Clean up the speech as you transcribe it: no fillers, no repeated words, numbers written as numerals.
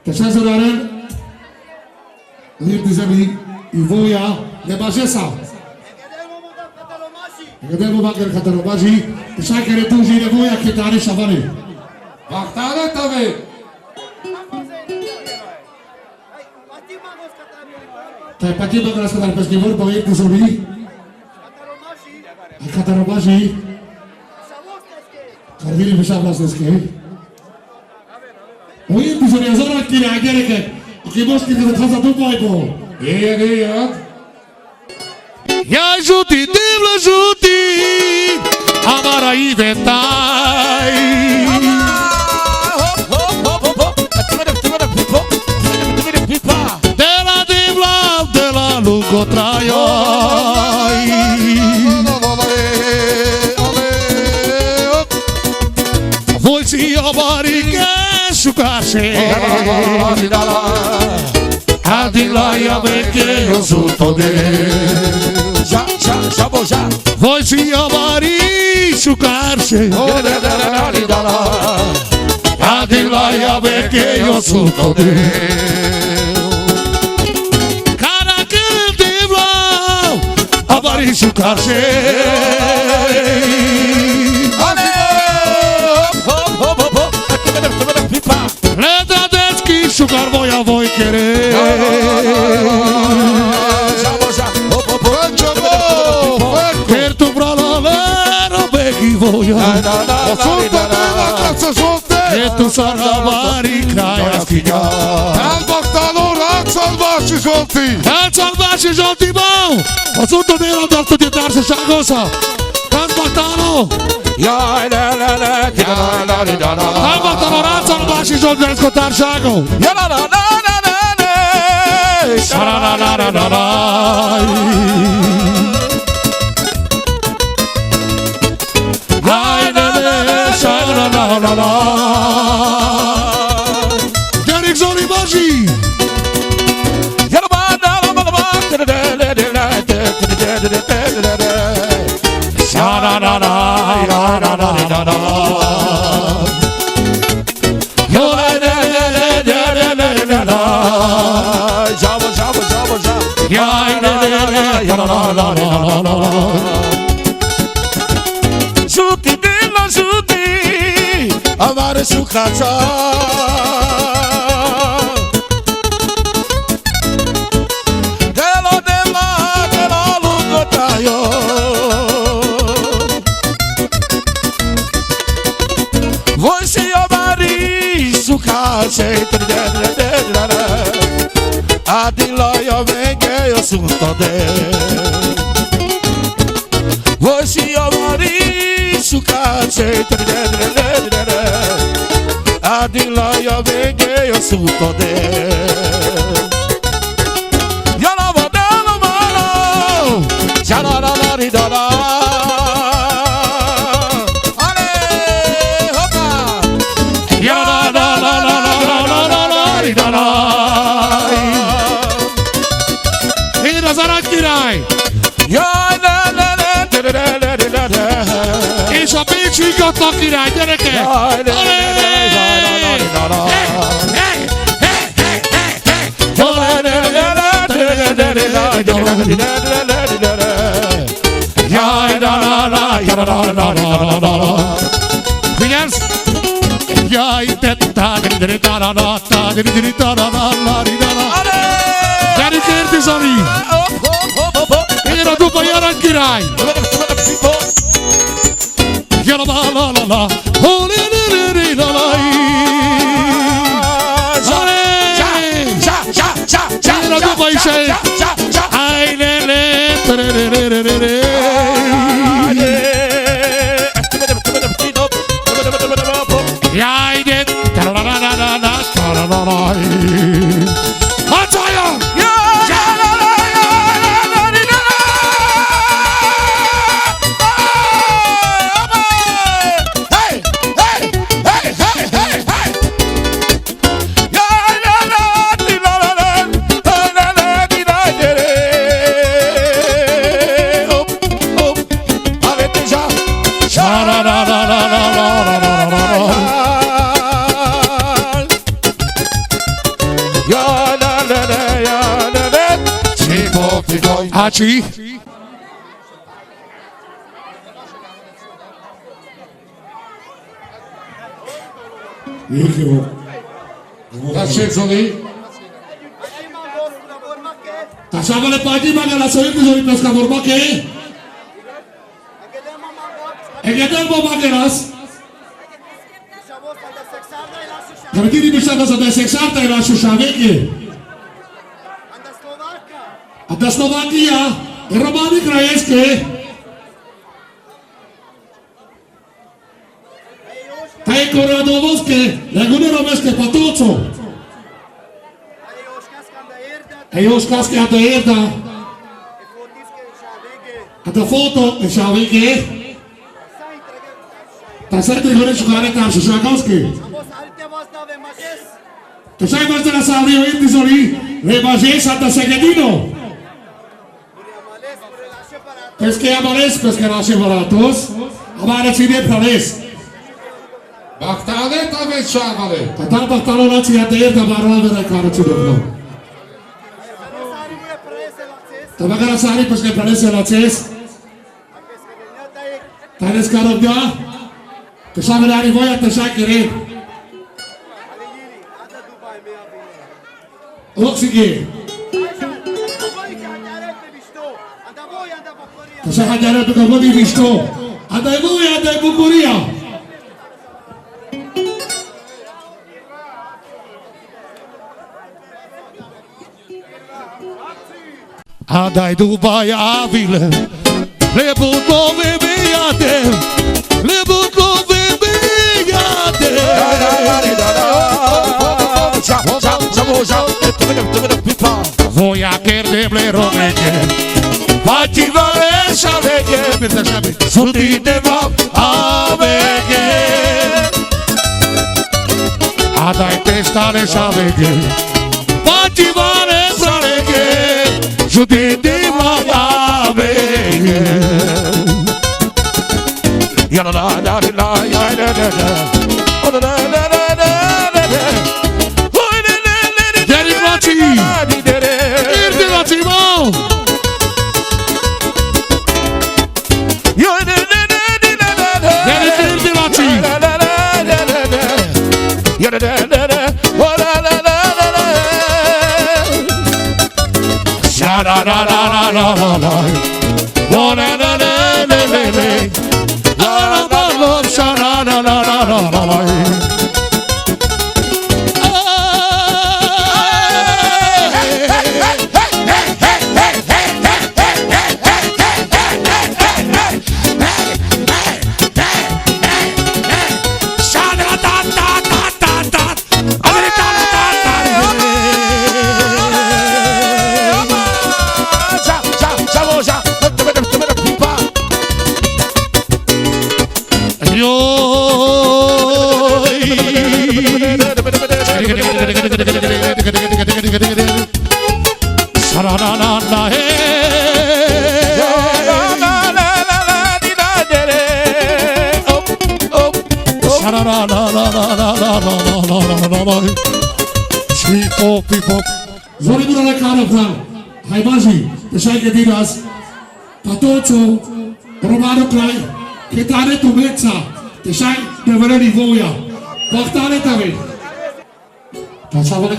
Tășează Raren, Lirdizemi, Ivoia, Nebajesa. Negădemo Bagăr Catalomaji, Tășacere Tuji, Nevoia, Chetare, Șavane. Bactare, tăve! Tai pati Bagăr Ascatar Peschivor, Băiet Tuzumi, Catalomaji, Carvini Mișavlasesche. Oiet Tuzumi, Azora, Chile, Aghereke, Chimoști, Câtăța, Dupoibo. Ieriat! Ja žuti, divla žuti, amara i vetaj. Dela divla, dela lungo trajoj. Voi si amari che šukaše. Adilaja veke jo zutode. Voi si amari šukaše. Adilaja veke jo zutode. Karakil divla, amari šukaše. Leda dečki, šukar voja voj kere. Ker tu brala lero begi voja. Ker tu sargavari kraja skinja. Elcak baši žolti bau. Osunto delam dortu djetar se šagosa. Transbaktano. Transbaktano racan baši žolti skotar šago. Derek Zoli Boži. Žuti, bila žuti, amare šukača. Delo, delo lungo trajo. Voi si amari šukače. Adilaja venge jo zutode. Voi si amari šukače. Adilaja venge jo zutode. Jala vodelo malo, jala la la di da la. Ale, hopa. Jala la la la la la la la la di da la. Zarat király! És a Bécsi Gata király, gyerekek! Figyelsz! Jaj, tetta, gyerünk érti, Zani! Én a dubai aranykirály! Jala la la la la, holi li li li la la i. Én a dubai sej! Aj le le, tere re re re re re. Jaj, de, ta la la la la la, ta la la la i. Hataljon! Și poftii voi. Aci. Iechivo. Da Cezoli. Tasavale pagi magala soy zori pesca vorba ke. Egedem bo mageras. Gardini bisada sa desexarta e la Shushaveki. Da Slovakia, e Romani Krajeske. Tai Koradovske, Lagune Romeske Patoco. Ejoš kaske a da erda. A da foto e Shaveki. Ta sete gore shukare ta Shushakovski. To sai mas da Savrio Indizoli, Rebajes a da Segedino. Pesche amales, pesche naše varatos. Amare cine prales. Bahtane tavet șavale. Tatar bahtalo na cia de erda marval vera cara cine. Tabagara sari pesche prales la ces. Tanes karobia. Te samerari voia te shakere. Oxige. Te shakere pe kabodi visto. Adai voia adai bucuria. Adai Dubai avile. Le butlove beiate. Le butlove beiate. Voia chiede ble romege. Faci vale shavege. Suti de va avege. Adai testare shavege. Faci vale shavege. Suti de va avege. Ya la la la la ya la la la. Oh la la la la la la. Oh la la la la. Deri Rachi. Irdi Rachi mo. Yo la la la la la la. Deri Irdi Rachi. La la la la la la. Ya la la la la. Oh la la la la la. Sha la la la la la la. Oh la la la la la la. Zori durale cara fran. Hai bazi, te sai che diras. Patoco, Romano Clay, che tare tu mezza. Te sai, ne venere voia. Portare tave. Passava la